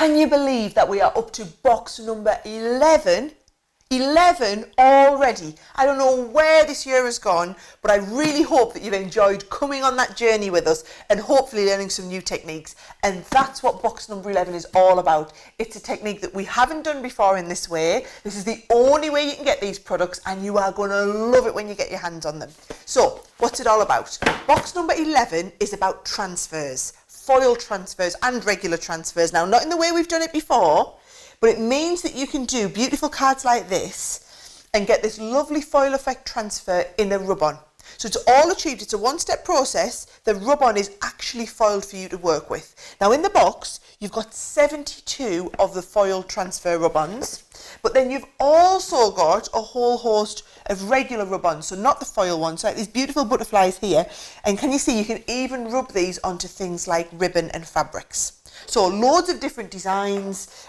Can you believe that we are up to box number 11? 11 already. I don't know where this year has gone, but I really hope that you've enjoyed coming on that journey with us and hopefully learning some new techniques. And that's what box number 11 is all about. It's a technique that we haven't done before in this way. This is the only way you can get these products, and you are going to love it when you get your hands on them. So, what's it all about? Box number 11 is about transfers, foil transfers and regular transfers. Now, not in the way we've done it before, but it means that you can do beautiful cards like this and get this lovely foil effect transfer in a rub-on. So it's all achieved. It's a one-step process. The rub-on is actually foiled for you to work with. Now in the box, you've got 72 of the foil transfer rub-ons, but then you've also got a whole host of regular rub-ons, so not the foil ones, like these beautiful butterflies here. And can you see, you can even rub these onto things like ribbon and fabrics. So loads of different designs,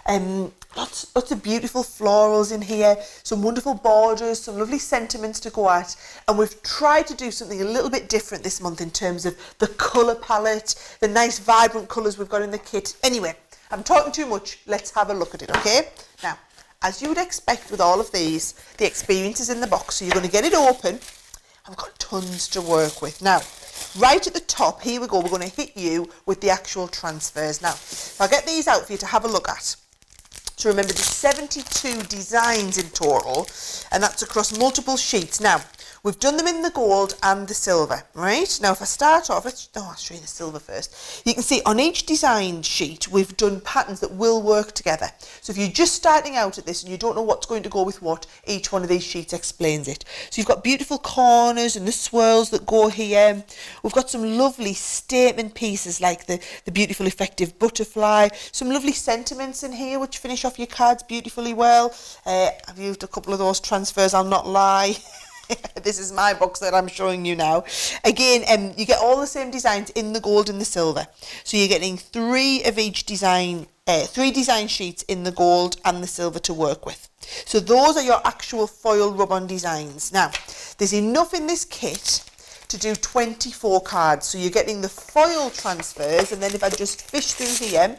lots of beautiful florals in here, some wonderful borders, some lovely sentiments to go at. And we've tried to do something a little bit different this month in terms of the colour palette, the nice vibrant colours we've got in the kit. Anyway, I'm talking too much. Let's have a look at it, okay? Now, as you would expect with all of these, the experience is in the box. So you're going to get it open. I've got tons to work with. Now, right at the top, here we go, we're going to hit you with the actual transfers. Now, I'll get these out for you to have a look at. So remember, there's 72 designs in total, and that's across multiple sheets. Now, we've done them in the gold and the silver, right? Now, if I start off, I'll show you the silver first. You can see on each design sheet, we've done patterns that will work together. So if you're just starting out at this and you don't know what's going to go with what, each one of these sheets explains it. So you've got beautiful corners and the swirls that go here. We've got some lovely statement pieces like the beautiful effective butterfly. Some lovely sentiments in here which finish off your cards beautifully well. I've used a couple of those transfers, I'll not lie. This is my box that I'm showing you now. Again, you get all the same designs in the gold and the silver. So you're getting three of each design, 3 design sheets in the gold and the silver to work with. So those are your actual foil rub-on designs. Now, there's enough in this kit to do 24 cards. So you're getting the foil transfers, and then if I just fish through here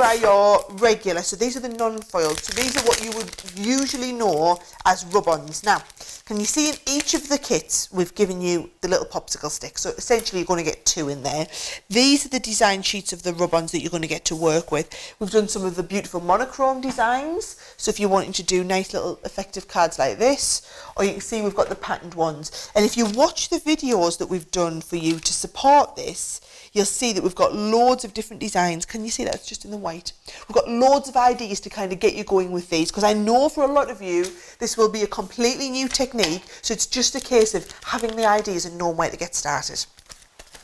are your regular. So these are the non-foiled. So these are what you would usually know as rub-ons. Now, can you see in each of the kits, we've given you the little popsicle stick. So essentially you're going to get 2 in there. These are the design sheets of the rub-ons that you're going to get to work with. We've done some of the beautiful monochrome designs. So if you're wanting to do nice little effective cards like this, or you can see we've got the patterned ones. And if you watch the videos that we've done for you to support this, you'll see that we've got loads of different designs. Can you see that? It's just in the white. We've got loads of ideas to kind of get you going with these, because I know for a lot of you, this will be a completely new technique. So it's just a case of having the ideas and knowing where to get started.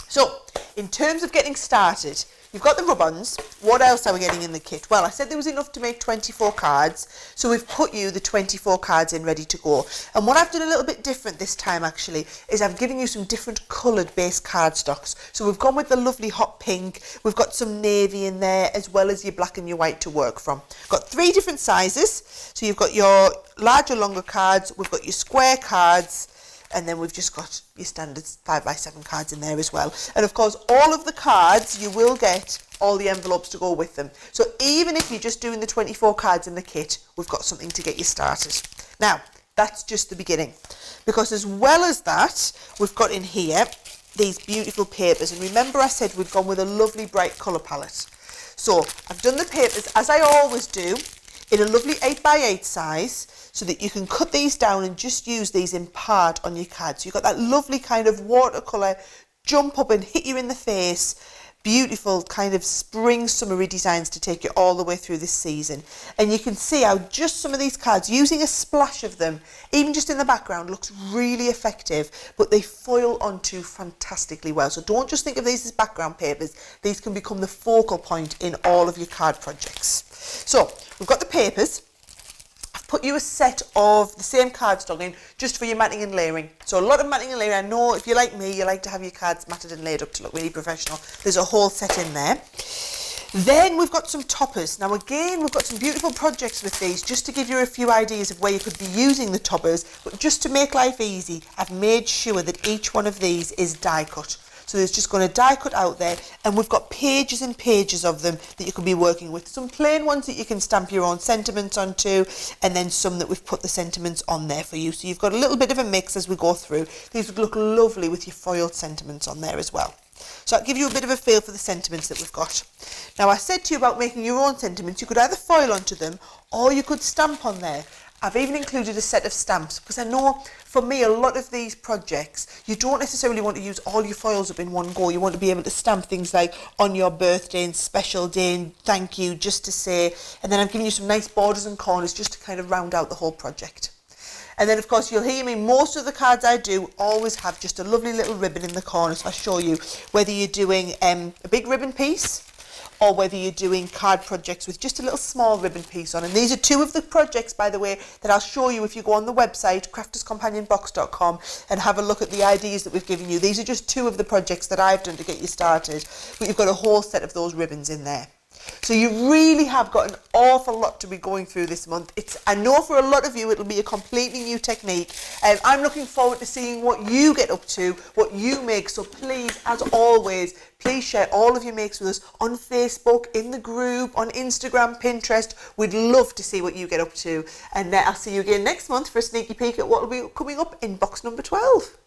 So in terms of getting started, you've got the rub-ons. What else are we getting in the kit? Well, I said there was enough to make 24 cards, so we've put you the 24 cards in ready to go. And what I've done a little bit different this time actually is I've given you some different coloured base cardstocks. So we've gone with the lovely hot pink, we've got some navy in there, as well as your black and your white to work from. Got 3 different sizes. So you've got your larger, longer cards, we've got your square cards, and then we've just got your standard 5x7 cards in there as well. And of course, all of the cards, you will get all the envelopes to go with them. So even if you're just doing the 24 cards in the kit, we've got something to get you started. Now, that's just the beginning. Because as well as that, we've got in here these beautiful papers. And remember I said we'd gone with a lovely bright colour palette. So I've done the papers, as I always do, in a lovely 8x8 size, so that you can cut these down and just use these in part on your card. So you've got that lovely kind of watercolour jump up and hit you in the face, beautiful kind of spring summery designs to take you all the way through this season. And you can see how just some of these cards, using a splash of them, even just in the background, looks really effective, but they foil onto fantastically well. So don't just think of these as background papers. These can become the focal point in all of your card projects. So we've got the papers. I've put you a set of the same cardstock in just for your matting and layering. So a lot of matting and layering. I know if you're like me, you like to have your cards matted and laid up to look really professional. There's a whole set in there. Then we've got some toppers. Now again, we've got some beautiful projects with these, just to give you a few ideas of where you could be using the toppers. But just to make life easy, I've made sure that each one of these is die cut. So there's just going to die cut out there, and we've got pages and pages of them that you can be working with. Some plain ones that you can stamp your own sentiments onto, and then some that we've put the sentiments on there for you. So you've got a little bit of a mix as we go through. These would look lovely with your foiled sentiments on there as well. So I'll give you a bit of a feel for the sentiments that we've got. Now, I said to you about making your own sentiments. You could either foil onto them or you could stamp on there. I've even included a set of stamps because I know for me a lot of these projects you don't necessarily want to use all your foils up in one go. You want to be able to stamp things like on your birthday and special day and thank you just to say, and then I'm giving you some nice borders and corners just to kind of round out the whole project. And then of course you'll hear me, most of the cards I do always have just a lovely little ribbon in the corner, so I'll show you whether you're doing a big ribbon piece or whether you're doing card projects with just a little small ribbon piece on. And these are two of the projects, by the way, that I'll show you if you go on the website crafterscompanionbox.com and have a look at the ideas that we've given you. These are just two of the projects that I've done to get you started, but you've got a whole set of those ribbons in there. So you really have got an awful lot to be going through this month. I know for a lot of you it'll be a completely new technique, and I'm looking forward to seeing what you get up to, what you make. So please, as always, please share all of your makes with us on Facebook, in the group, on Instagram, Pinterest. We'd love to see what you get up to. And I'll see you again next month for a sneaky peek at what will be coming up in box number 12.